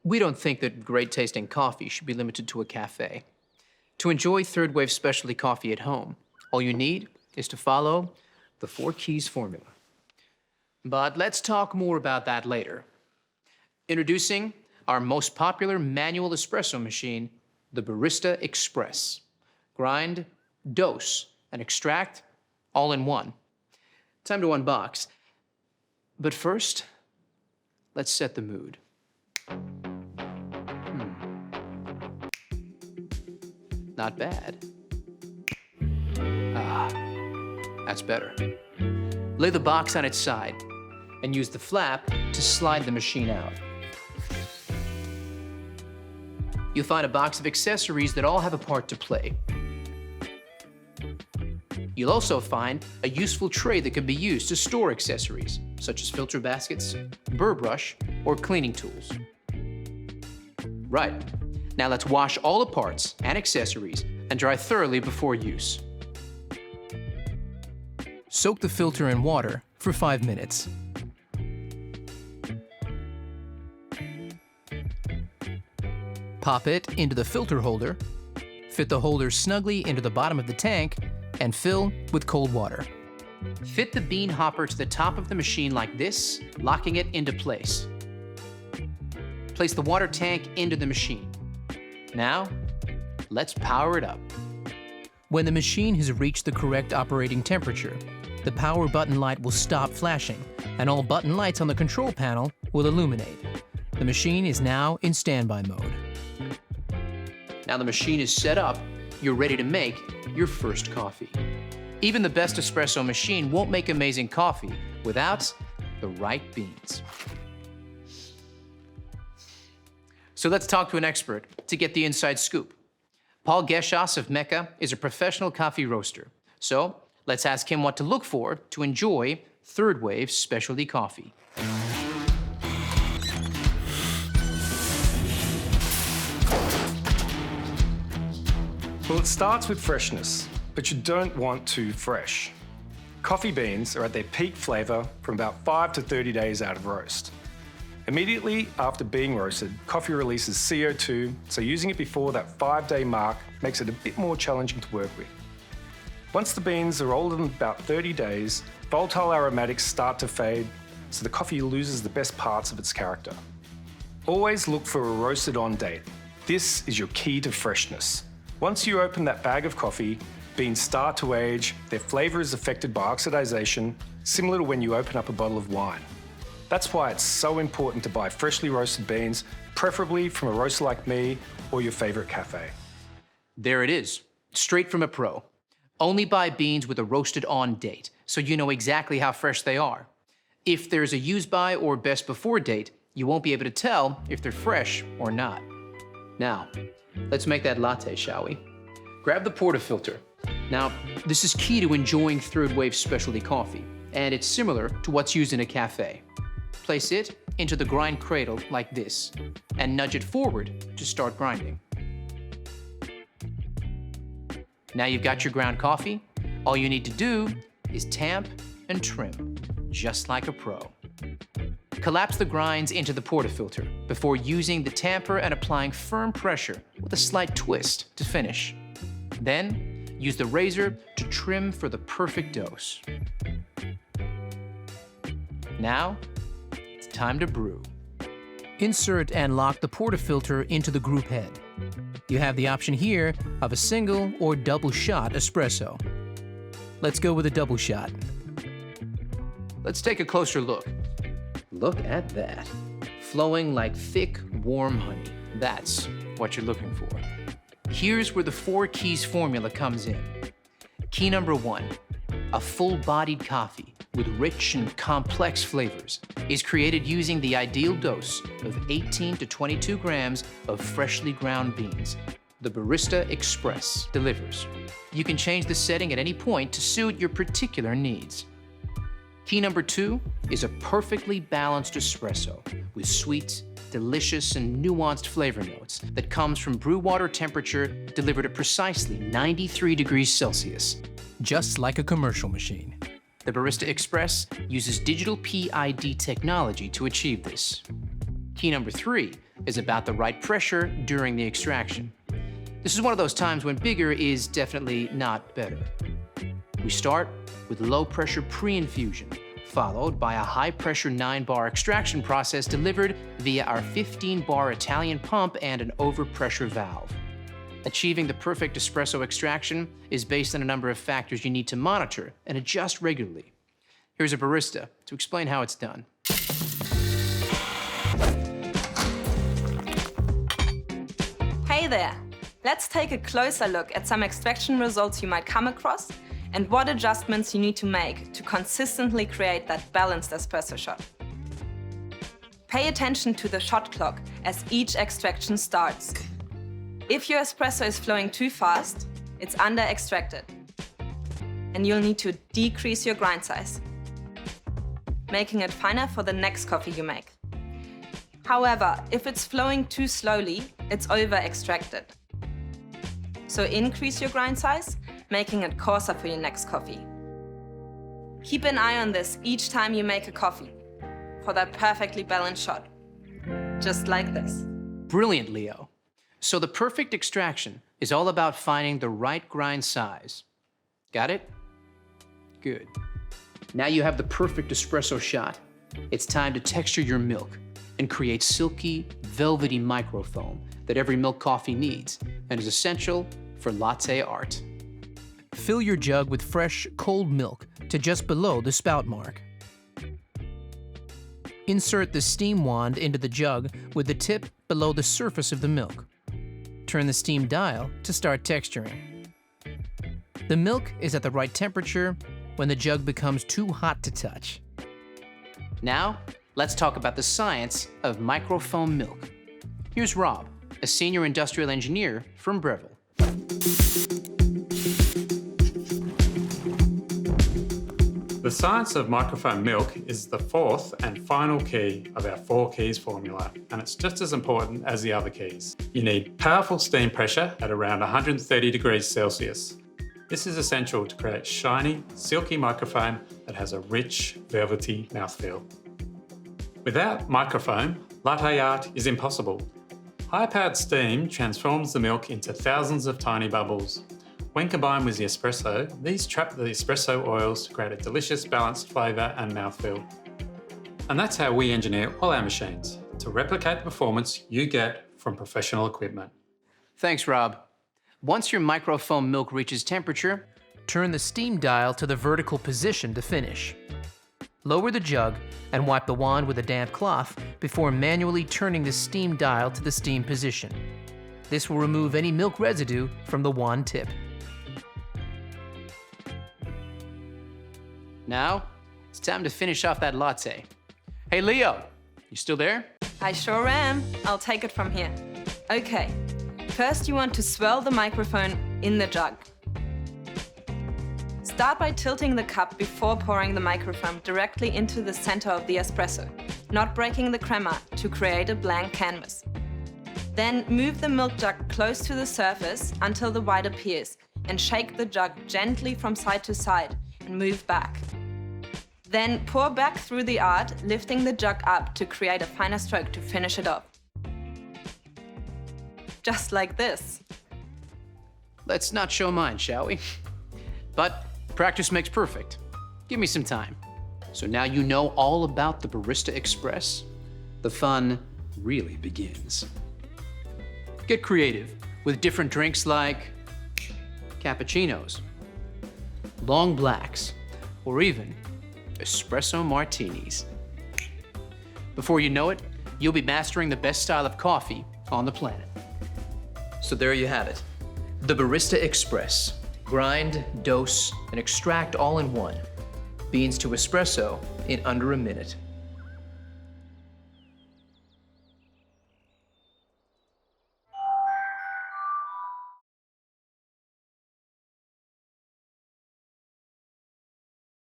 We don't think that great-tasting coffee should be limited to a cafe. To enjoy third-wave specialty coffee at home, all you need is to follow the 4 keys formula. But let's talk more about that later. Introducing our most popular manual espresso machine, the Barista Express. Grind, dose, and extract all in one. Time to unbox. But first, let's set the mood. Not bad. Ah, that's better. Lay the box on its side and use the flap to slide the machine out. You'll find a box of accessories that all have a part to play. You'll also find a useful tray that can be used to store accessories, such as filter baskets, burr brush, or cleaning tools. Right, now let's wash all the parts and accessories and dry thoroughly before use. Soak the filter in water for 5 minutes. Pop it into the filter holder, fit the holder snugly into the bottom of the tank, and fill with cold water. Fit the bean hopper to the top of the machine like this, locking it into place. Place the water tank into the machine. Now, let's power it up. When the machine has reached the correct operating temperature, the power button light will stop flashing, and all button lights on the control panel will illuminate. The machine is now in standby mode. Now the machine is set up, you're ready to make your first coffee. Even the best espresso machine won't make amazing coffee without the right beans. So let's talk to an expert to get the inside scoop. Paul Geschas of Mecca is a professional coffee roaster. So let's ask him what to look for to enjoy third-wave specialty coffee. Well, it starts with freshness, but you don't want too fresh. Coffee beans are at their peak flavour from about 5 to 30 days out of roast. Immediately after being roasted, coffee releases CO2, so using it before that 5-day mark makes it a bit more challenging to work with. Once the beans are older than about 30 days, volatile aromatics start to fade, so the coffee loses the best parts of its character. Always look for a roasted on date. This is your key to freshness. Once you open that bag of coffee, beans start to age, their flavour is affected by oxidation, similar to when you open up a bottle of wine. That's why it's so important to buy freshly roasted beans, preferably from a roaster like me or your favourite cafe. There it is, straight from a pro. Only buy beans with a roasted on date, so you know exactly how fresh they are. If there's a use by or best before date, you won't be able to tell if they're fresh or not. Now, let's make that latte, shall we? Grab the portafilter. Now, this is key to enjoying third-wave specialty coffee, and it's similar to what's used in a cafe. Place it into the grind cradle like this, and nudge it forward to start grinding. Now you've got your ground coffee. All you need to do is tamp and trim, just like a pro. Collapse the grinds into the portafilter before using the tamper and applying firm pressure with a slight twist to finish. Then, use the razor to trim for the perfect dose. Now, it's time to brew. Insert and lock the portafilter into the group head. You have the option here of a single or double shot espresso. Let's go with a double shot. Let's take a closer look. Look at that. Flowing like thick, warm honey. That's what you're looking for. Here's where the 4 keys formula comes in. Key number 1, a full-bodied coffee with rich and complex flavors is created using the ideal dose of 18 to 22 grams of freshly ground beans. The Barista Express delivers. You can change the setting at any point to suit your particular needs. Key number 2 is a perfectly balanced espresso with sweet, delicious, and nuanced flavor notes that comes from brew water temperature delivered at precisely 93 degrees Celsius, just like a commercial machine. The Barista Express uses digital PID technology to achieve this. Key number 3, is about the right pressure during the extraction. This is one of those times when bigger is definitely not better. We start with low-pressure pre-infusion, followed by a high-pressure 9-bar extraction process delivered via our 15-bar Italian pump and an overpressure valve. Achieving the perfect espresso extraction is based on a number of factors you need to monitor and adjust regularly. Here's a barista to explain how it's done. Hey there! Let's take a closer look at some extraction results you might come across and what adjustments you need to make to consistently create that balanced espresso shot. Pay attention to the shot clock as each extraction starts. If your espresso is flowing too fast, it's under-extracted, and you'll need to decrease your grind size, making it finer for the next coffee you make. However, if it's flowing too slowly, it's over-extracted. So increase your grind size, making it coarser for your next coffee. Keep an eye on this each time you make a coffee for that perfectly balanced shot, just like this. Brilliant, Leo. So the perfect extraction is all about finding the right grind size. Got it? Good. Now you have the perfect espresso shot. It's time to texture your milk and create silky, velvety microfoam that every milk coffee needs and is essential for latte art. Fill your jug with fresh, cold milk to just below the spout mark. Insert the steam wand into the jug with the tip below the surface of the milk. Turn the steam dial to start texturing. The milk is at the right temperature when the jug becomes too hot to touch. Now, let's talk about the science of microfoam milk. Here's Rob, a senior industrial engineer from Breville. The science of microfoam milk is the fourth and final key of our 4 keys formula, and it's just as important as the other keys. You need powerful steam pressure at around 130 degrees Celsius. This is essential to create shiny, silky microfoam that has a rich, velvety mouthfeel. Without microfoam, latte art is impossible. High-powered steam transforms the milk into thousands of tiny bubbles. When combined with the espresso, these trap the espresso oils to create a delicious, balanced flavour and mouthfeel. And that's how we engineer all our machines, to replicate the performance you get from professional equipment. Thanks, Rob. Once your microfoam milk reaches temperature, turn the steam dial to the vertical position to finish. Lower the jug and wipe the wand with a damp cloth before manually turning the steam dial to the steam position. This will remove any milk residue from the wand tip. Now, it's time to finish off that latte. Hey, Leo, you still there? I sure am. I'll take it from here. Okay, first you want to swirl the microphone in the jug. Start by tilting the cup before pouring the microfoam directly into the center of the espresso, not breaking the crema to create a blank canvas. Then move the milk jug close to the surface until the white appears and shake the jug gently from side to side and move back. Then pour back through the art, lifting the jug up to create a finer stroke to finish it off. Just like this. Let's not show mine, shall we? But practice makes perfect. Give me some time. So now you know all about the Barista Express. The fun really begins. Get creative with different drinks like cappuccinos, long blacks, or even espresso martinis. Before you know it, you'll be mastering the best style of coffee on the planet. So there you have it, the Barista Express. Grind, dose, and extract all in one. Beans to espresso in under a minute.